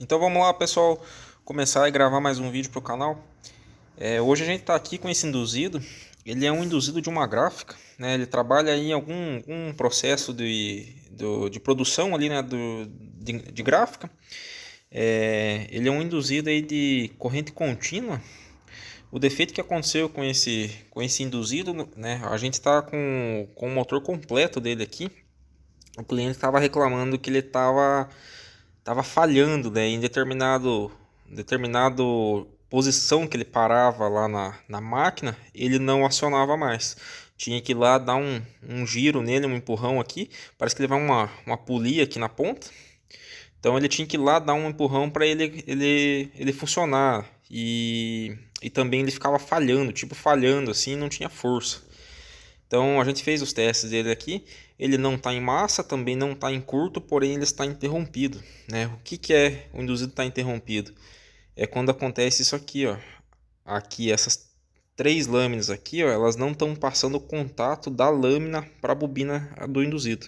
Então vamos lá, pessoal, começar a gravar mais um vídeo para o canal. Hoje a gente está aqui com esse induzido. Ele é um induzido de uma gráfica, né? Ele trabalha em algum processo de produção ali, né? De gráfica. Ele é um induzido aí de corrente contínua. O defeito que aconteceu com esse induzido, né? A gente está com o motor completo dele aqui. O cliente estava reclamando que ele estava falhando, né, em determinado posição que ele parava lá na máquina, ele não acionava mais. Tinha que ir lá dar um giro nele, um empurrão aqui. Parece que ele vai uma polia aqui na ponta. Então ele tinha que ir lá dar um empurrão para ele funcionar. E também ele ficava falhando, tipo falhando assim, não tinha força. Então a gente fez os testes dele aqui. Ele não está em massa, também não está em curto, porém ele está interrompido, né? O que é o induzido estar interrompido? É quando acontece isso aqui, ó. Aqui essas três lâminas aqui, ó, elas não estão passando o contato da lâmina para a bobina do induzido,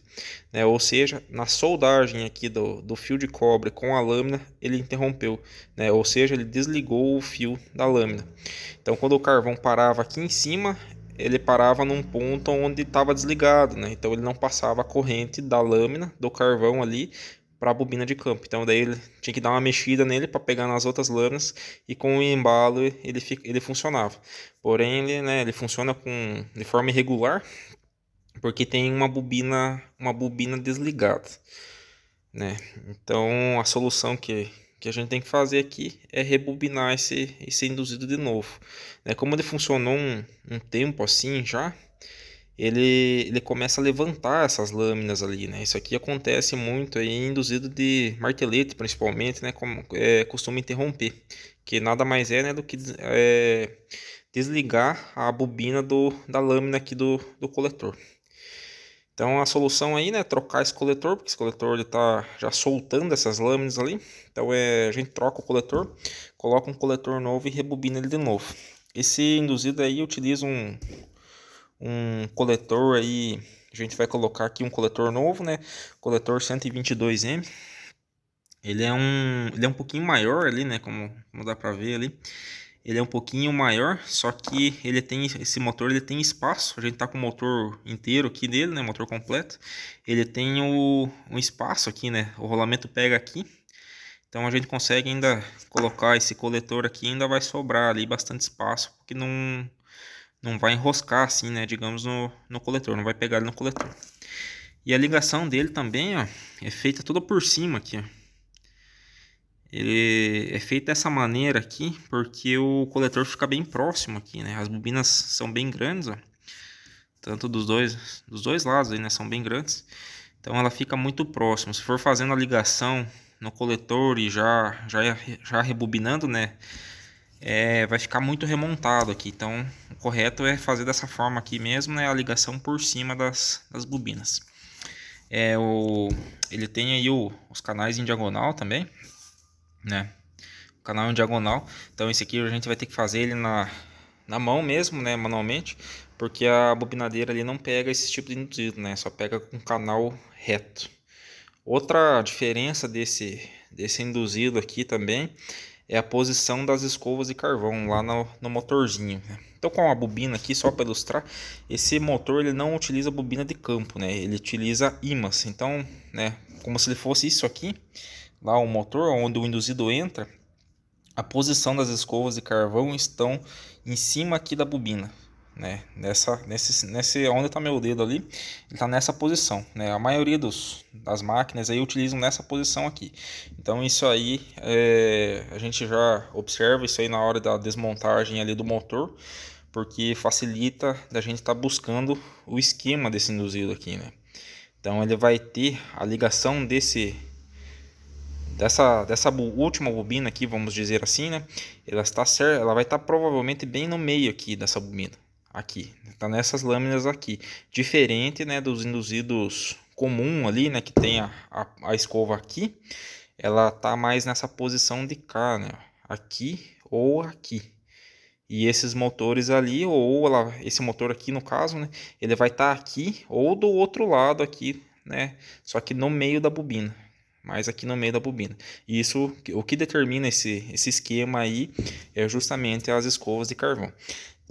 né? Ou seja, na soldagem aqui do fio de cobre com a lâmina, ele interrompeu, né? Ou seja, ele desligou o fio da lâmina. Então, quando o carvão parava aqui em cima, ele parava num ponto onde estava desligado, né? Então, ele não passava a corrente da lâmina do carvão ali para a bobina de campo. Então, daí ele tinha que dar uma mexida nele para pegar nas outras lâminas e com o embalo ele funcionava. Porém, ele funciona de forma irregular porque tem uma bobina desligada, né? Então, a solução que a gente tem que fazer aqui é rebobinar esse induzido de novo, né? Como ele funcionou um tempo assim já, ele começa a levantar essas lâminas ali, né? Isso aqui acontece muito aí em induzido de martelete, principalmente, né? Como costuma interromper, que nada mais é, né, do que desligar a bobina da lâmina aqui do coletor. Então a solução aí, né, é trocar esse coletor, porque esse coletor ele tá já soltando essas lâminas ali. Então a gente troca o coletor, coloca um coletor novo e rebobina ele de novo. Esse induzido aí utiliza um coletor aí, a gente vai colocar aqui um coletor novo, né, coletor 122M. Ele é um pouquinho maior ali, né, como dá para ver ali. Ele é um pouquinho maior, só que esse motor ele tem espaço. A gente tá com o motor inteiro aqui dele, né, motor completo. Ele tem um espaço aqui, né? O rolamento pega aqui. Então a gente consegue ainda colocar esse coletor aqui, ainda vai sobrar ali bastante espaço, porque não vai enroscar assim, né, digamos no coletor, não vai pegar ele no coletor. E a ligação dele também, ó, é feita toda por cima aqui, ó. Ele é feito dessa maneira aqui porque o coletor fica bem próximo aqui, né? As bobinas são bem grandes, ó. Tanto dos dois lados aí, né? São bem grandes. Então ela fica muito próximo. Se for fazendo a ligação no coletor e já rebobinando, né? Vai ficar muito remontado aqui. Então o correto é fazer dessa forma aqui mesmo, né? A ligação por cima das bobinas. Ele tem aí os canais em diagonal também, né? Canal em diagonal. Então esse aqui a gente vai ter que fazer ele na mão mesmo, né, manualmente, porque a bobinadeira ali não pega esse tipo de induzido, né, só pega com canal reto. Outra diferença desse induzido aqui também é a posição das escovas de carvão lá no motorzinho, né? Então, com a bobina aqui, só para ilustrar, esse motor ele não utiliza bobina de campo, né? Ele utiliza ímãs. Então, né, como se ele fosse isso aqui, lá o motor onde o induzido entra, a posição das escovas de carvão estão em cima aqui da bobina, né? Nesse onde está meu dedo ali, ele está nessa posição, né? A maioria das máquinas aí utilizam nessa posição aqui. Então isso aí a gente já observa isso aí na hora da desmontagem ali do motor, porque facilita da gente estar buscando o esquema desse induzido aqui, né? Então ele vai ter a ligação dessa última bobina aqui, vamos dizer assim, né? Ela vai estar provavelmente bem no meio aqui dessa bobina, aqui, tá nessas lâminas aqui, diferente, né, dos induzidos comum ali, né, que tem a escova aqui, ela tá mais nessa posição de cá, né, aqui ou aqui. E esses motores ali, esse motor aqui no caso, né, ele vai estar aqui ou do outro lado aqui, né, só que no meio da bobina. mais aqui no meio da bobina. E isso, o que determina esse esquema aí é justamente as escovas de carvão.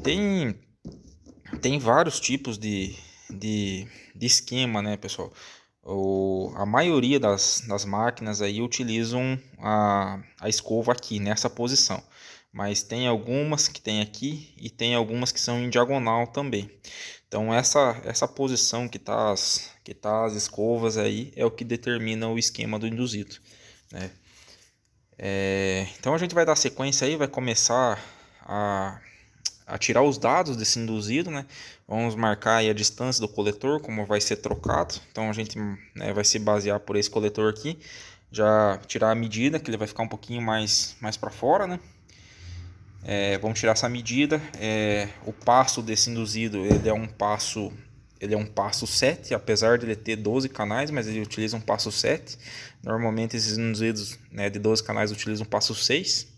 Tem vários tipos de esquema, né, pessoal? A maioria das máquinas aí utilizam a escova aqui, nessa posição. Mas tem algumas que tem aqui e tem algumas que são em diagonal também. Então essa posição que tá as escovas aí é o que determina o esquema do induzido, né? Então a gente vai dar sequência aí, vai começar a tirar os dados desse induzido, né? Vamos marcar aí a distância do coletor, como vai ser trocado. Então a gente, né, vai se basear por esse coletor aqui, já tirar a medida, que ele vai ficar um pouquinho mais para fora, né? Vamos tirar essa medida. O passo desse induzido, ele é um passo 7, apesar de ele ter 12 canais, mas ele utiliza um passo 7. Normalmente esses induzidos, né, de 12 canais utilizam um passo 6.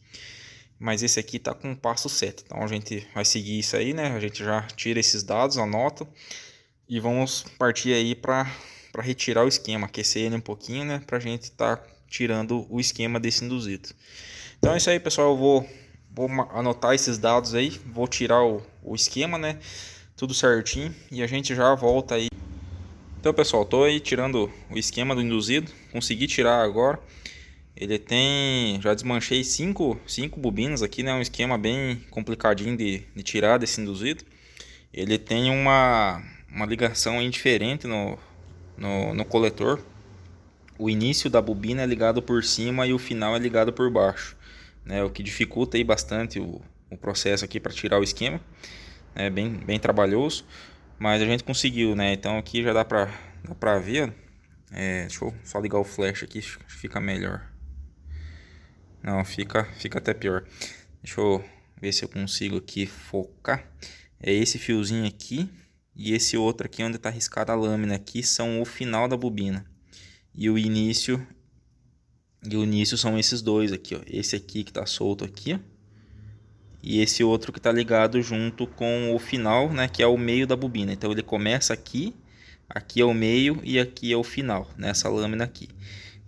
Mas esse aqui está com um passo 7. Então a gente vai seguir isso aí, né? A gente já tira esses dados, anota. E vamos partir aí para retirar o esquema, aquecer ele um pouquinho, né? Para a gente estar tirando o esquema desse induzido. Então é isso aí, pessoal. Eu vou anotar esses dados aí. Vou tirar o esquema, né? Tudo certinho. E a gente já volta aí. Então, pessoal, estou aí tirando o esquema do induzido. Consegui tirar agora. Ele tem, já desmanchei 5 bobinas aqui, né? Um esquema bem complicadinho de tirar desse induzido. Ele tem uma ligação indiferente no coletor. O início da bobina é ligado por cima e o final é ligado por baixo, né? O que dificulta aí bastante o processo aqui para tirar o esquema. É bem trabalhoso, mas a gente conseguiu, né? Então aqui já dá para ver. Deixa eu só ligar o flash aqui, fica melhor. Não, fica até pior. Deixa eu ver se eu consigo aqui focar. É esse fiozinho aqui e esse outro aqui onde está riscada a lâmina aqui são o final da bobina. E o início são esses dois aqui, ó. Esse aqui que está solto aqui, ó. E esse outro que está ligado junto com o final, né, que é o meio da bobina. Então ele começa aqui, aqui é o meio e aqui é o final, nessa lâmina aqui.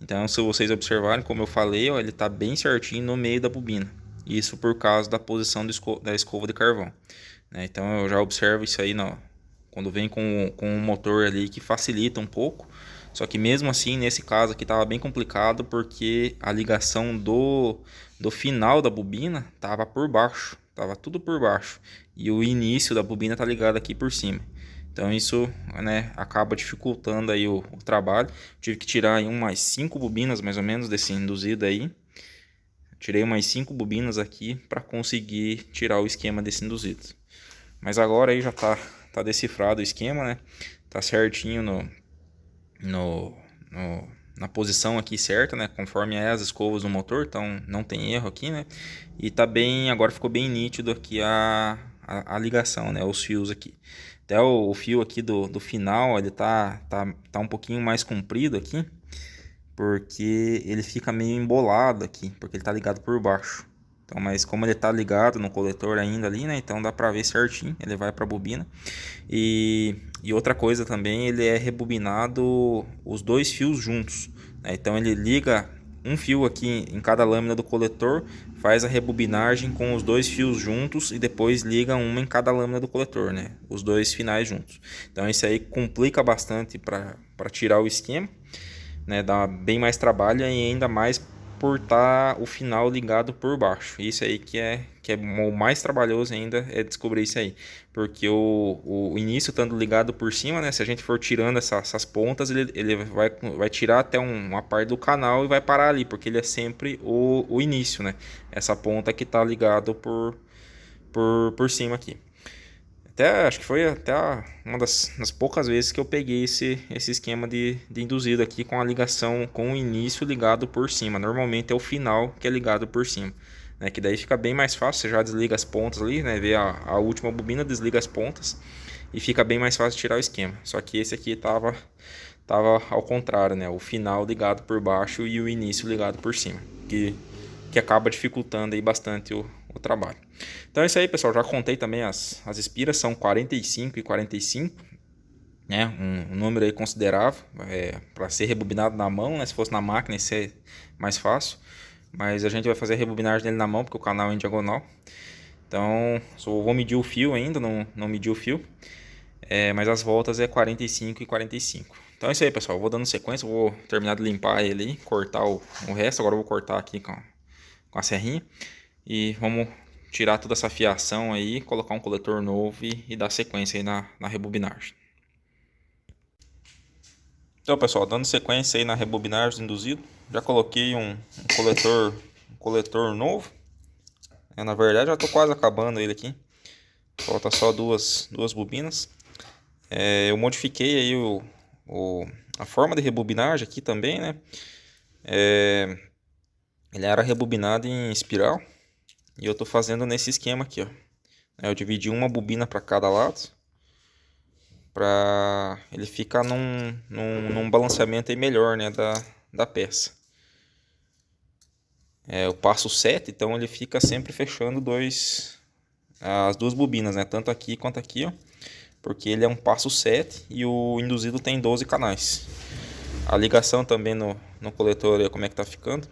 Então, se vocês observarem, como eu falei, ó, ele está bem certinho no meio da bobina. Isso por causa da posição da escova de carvão, né? Então, eu já observo isso aí quando vem com um motor ali que facilita um pouco. Só que mesmo assim, nesse caso aqui estava bem complicado porque a ligação do final da bobina estava por baixo. Estava tudo por baixo. E o início da bobina está ligado aqui por cima. Então isso, né, acaba dificultando aí o trabalho. Tive que tirar aí umas 5 bobinas mais ou menos desse induzido aí. Tirei umas 5 bobinas aqui para conseguir tirar o esquema desse induzido. Mas agora aí já tá decifrado o esquema, né? Tá certinho na posição aqui certa, né? Conforme as escovas do motor, então não tem erro aqui, né? E tá bem, agora ficou bem nítido aqui a ligação, né? Os fios aqui. Até o fio aqui do final, ele tá um pouquinho mais comprido aqui, porque ele fica meio embolado aqui, porque ele tá ligado por baixo. Então, mas como ele tá ligado no coletor ainda ali, né? Então dá pra ver certinho, ele vai pra bobina. E outra coisa também, ele é rebobinado os dois fios juntos, né? Então ele liga um fio aqui em cada lâmina do coletor, faz a rebobinagem com os dois fios juntos e depois liga uma em cada lâmina do coletor, né? Os dois finais juntos. Então isso aí complica bastante para tirar o esquema, né? Dá bem mais trabalho e ainda mais por estar o final ligado por baixo. Isso aí que é o mais trabalhoso ainda, é descobrir isso aí. Porque o início estando ligado por cima, né? Se a gente for tirando essas pontas, ele vai tirar até uma parte do canal e vai parar ali, porque ele é sempre o início, né? Essa ponta que está ligado por cima aqui. Acho que foi até uma das poucas vezes que eu peguei esse esquema de induzido aqui com a ligação com o início ligado por cima. Normalmente é o final que é ligado por cima, né? Que daí fica bem mais fácil, você já desliga as pontas ali, né? Vê a última bobina, desliga as pontas e fica bem mais fácil tirar o esquema. Só que esse aqui tava ao contrário, né? O final ligado por baixo e o início ligado por cima, que acaba dificultando aí bastante o trabalho. Então é isso aí, pessoal. Já contei também as espiras, são 45 e 45. né? Um número aí considerável para ser rebobinado na mão, né? Se fosse na máquina, isso é mais fácil. Mas a gente vai fazer a rebobinagem dele na mão, porque o canal é em diagonal. Então, só vou medir o fio ainda, não medi o fio. Mas as voltas é 45 e 45. Então é isso aí, pessoal. Eu vou dando sequência, vou terminar de limpar ele aí, cortar o resto. Agora eu vou cortar aqui com a serrinha. E vamos tirar toda essa fiação aí, colocar um coletor novo e dar sequência aí na rebobinagem. Então, pessoal, dando sequência aí na rebobinagem do induzido, já coloquei um coletor novo. Na verdade, já estou quase acabando ele aqui. Falta só duas bobinas. Eu modifiquei aí a forma de rebobinagem aqui também, né? Ele era rebobinado em espiral e eu estou fazendo nesse esquema aqui, ó. Eu dividi uma bobina para cada lado, para ele ficar num balanceamento aí melhor, né, da peça. Eu passo 7, então ele fica sempre fechando as duas bobinas, né, tanto aqui quanto aqui, ó, porque ele é um passo 7 e o induzido tem 12 canais. A ligação também no coletor, como é que tá ficando?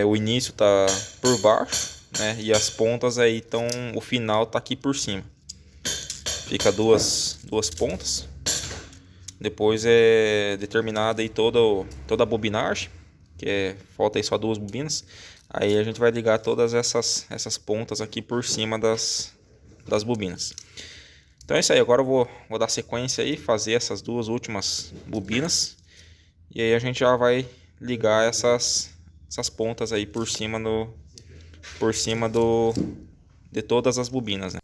O início tá por baixo, né, e as pontas aí estão, o final tá aqui por cima. Fica duas pontas. Depois é determinada aí toda a bobinagem, falta aí só duas bobinas. Aí a gente vai ligar todas essas pontas aqui por cima das bobinas. Então é isso aí, agora eu vou dar sequência aí, fazer essas duas últimas bobinas. E aí a gente já vai ligar essas pontas aí por cima de todas as bobinas, né?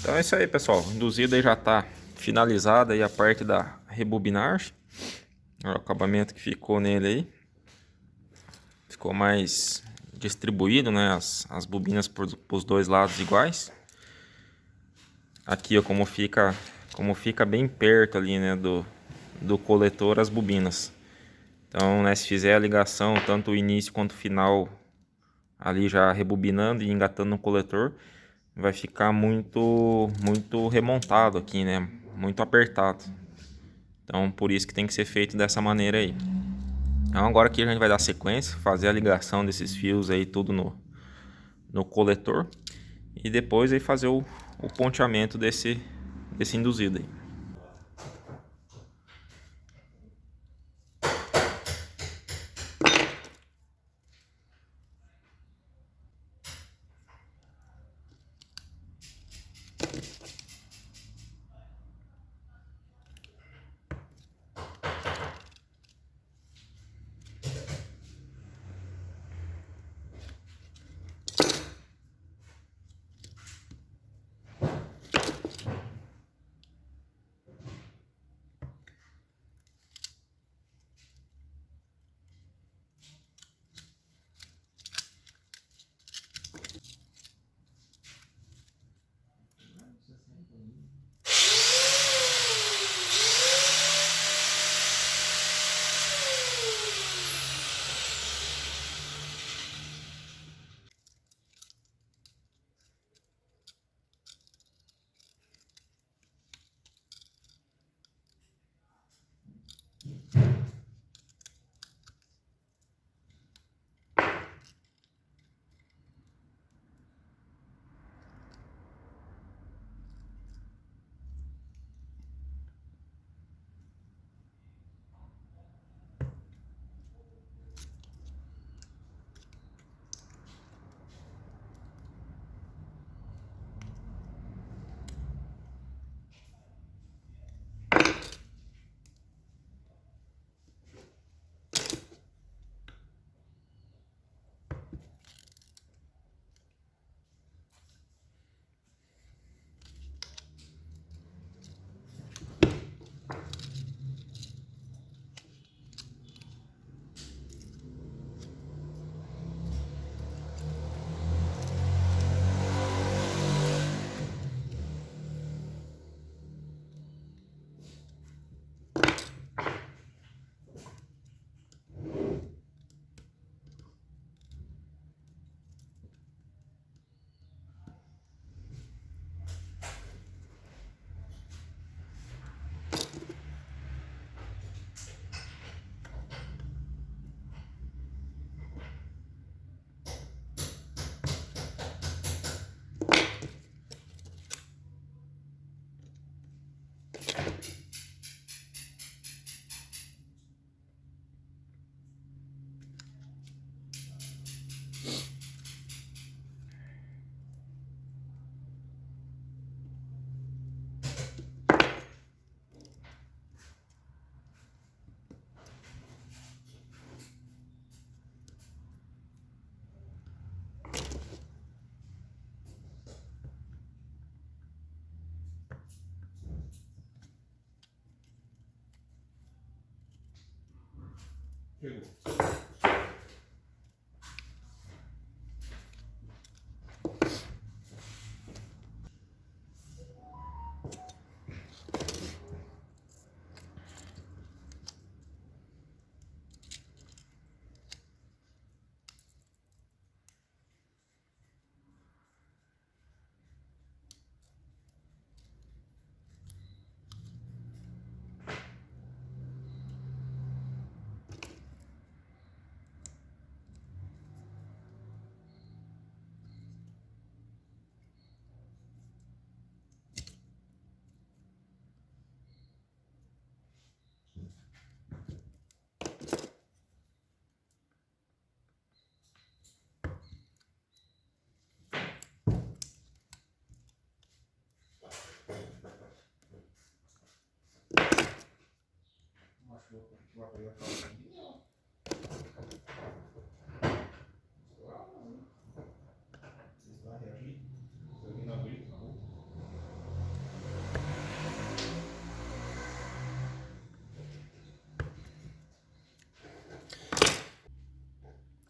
Então é isso aí, pessoal. O induzido aí já está finalizada aí a parte da rebobinagem. Olha o acabamento que ficou nele aí. Ficou mais distribuído, né? As bobinas para os dois lados iguais. Aqui, ó, como fica bem perto ali, né, do coletor as bobinas. Então, né, se fizer a ligação, tanto o início quanto o final, ali já rebobinando e engatando no coletor, vai ficar muito remontado aqui, né, muito apertado. Então, por isso que tem que ser feito dessa maneira aí. Então, agora aqui a gente vai dar sequência, fazer a ligação desses fios aí tudo no coletor e depois aí fazer o ponteamento desse induzido aí.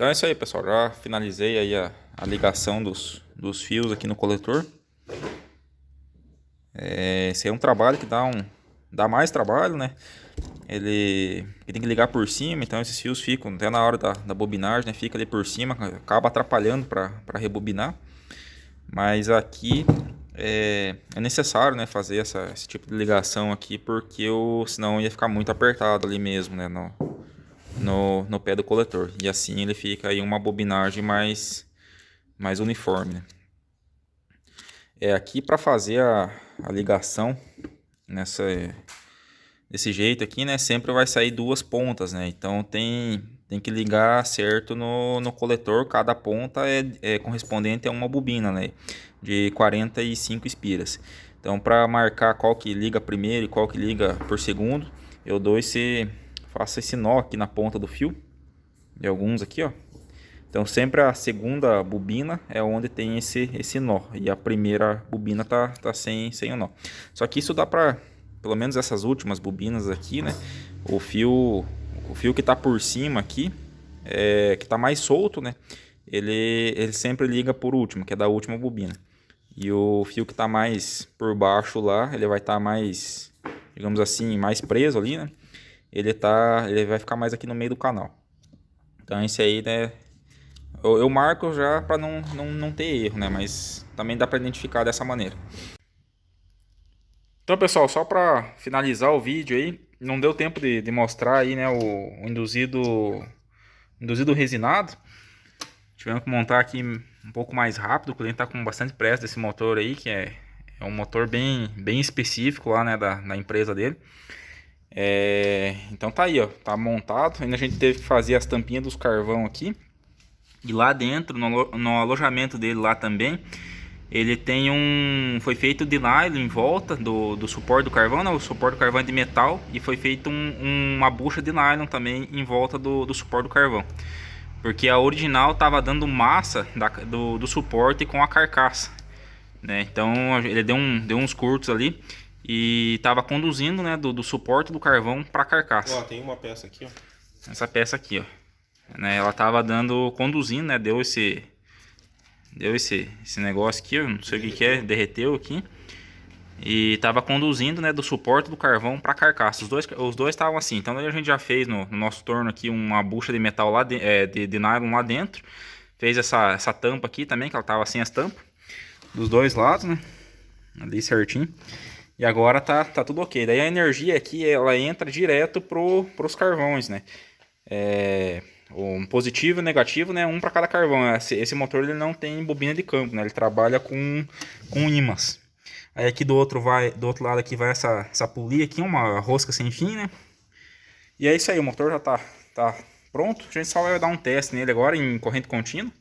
Então é isso aí, pessoal. Já finalizei aí a ligação dos fios aqui no coletor. Esse é um trabalho que dá mais trabalho, né? Ele tem que ligar por cima, então esses fios ficam até na hora da bobinagem, né? Fica ali por cima, acaba atrapalhando para rebobinar. Mas aqui é necessário, né, fazer esse tipo de ligação aqui, porque senão ia ficar muito apertado ali mesmo, né, no pé do coletor. E assim ele fica aí uma bobinagem mais uniforme, né? Aqui para fazer a ligação desse jeito aqui, né, sempre vai sair duas pontas, né? Então tem que ligar certo no coletor. Cada ponta é correspondente a uma bobina, né, de 45 espiras. Então para marcar qual que liga primeiro e qual que liga por segundo, eu faço esse nó aqui na ponta do fio, de alguns aqui, ó. Então sempre a segunda bobina é onde tem esse nó, e a primeira bobina tá sem o nó. Só que isso dá para, pelo menos essas últimas bobinas aqui, né, o fio que tá por cima aqui, que tá mais solto, né, ele sempre liga por último, que é da última bobina. E o fio que tá mais por baixo lá, ele vai estar mais, digamos assim, mais preso ali, né, ele vai ficar mais aqui no meio do canal. Então esse aí, né, eu marco já para não ter erro, né? Mas também dá para identificar dessa maneira. Então, pessoal, só para finalizar o vídeo aí, não deu tempo de mostrar aí, né, o induzido resinado. Tivemos que montar aqui um pouco mais rápido. O cliente tá com bastante pressa desse motor aí, que é um motor bem específico lá, né, da empresa dele. Então tá aí, ó, tá montado. Ainda a gente teve que fazer as tampinhas dos carvão aqui. E lá dentro, no alojamento dele lá também, ele tem foi feito de nylon em volta do suporte do carvão, né? O suporte do carvão é de metal, e foi feito uma bucha de nylon também em volta do suporte do carvão. Porque a original estava dando massa do suporte com a carcaça, né? Então ele deu uns curtos ali e estava conduzindo, né, do suporte do carvão para a carcaça. Ó, tem uma peça aqui, ó. Essa peça aqui, ó. Né, ela tava conduzindo, né, deu esse negócio aqui, eu não sei o que é, derreteu aqui, e tava conduzindo, né, do suporte do carvão para carcaça. Os dois estavam assim. Então a gente já fez no nosso torno aqui uma bucha de metal lá de nylon lá dentro, fez essa tampa aqui também, que ela tava sem as tampas dos dois lados, né, ali certinho. E agora tá tudo ok. Daí a energia aqui, ela entra direto pros carvões, né, um positivo e negativo, né, um para cada carvão. Esse motor ele não tem bobina de campo, né, ele trabalha com ímãs. Aí aqui do outro lado aqui vai essa polia aqui, uma rosca sem fim, né. E é isso aí, o motor já tá pronto. A gente só vai dar um teste nele agora em corrente contínua.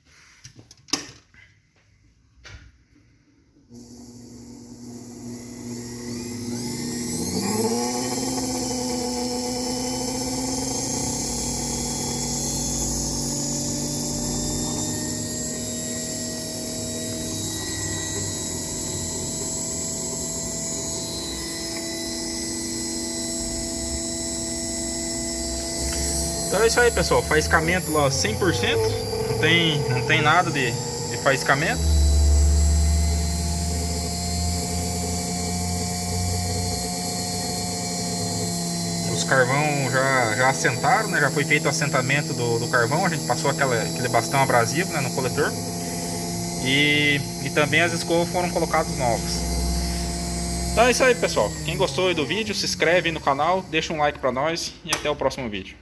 Então é isso aí, pessoal, faiscamento lá 100%, não tem nada de faiscamento. Os carvão já assentaram, né? Já foi feito o assentamento do carvão, a gente passou aquele bastão abrasivo, né, no coletor. E também as escovas foram colocadas novas. Então é isso aí, pessoal, quem gostou aí do vídeo, se inscreve aí no canal, deixa um like pra nós e até o próximo vídeo.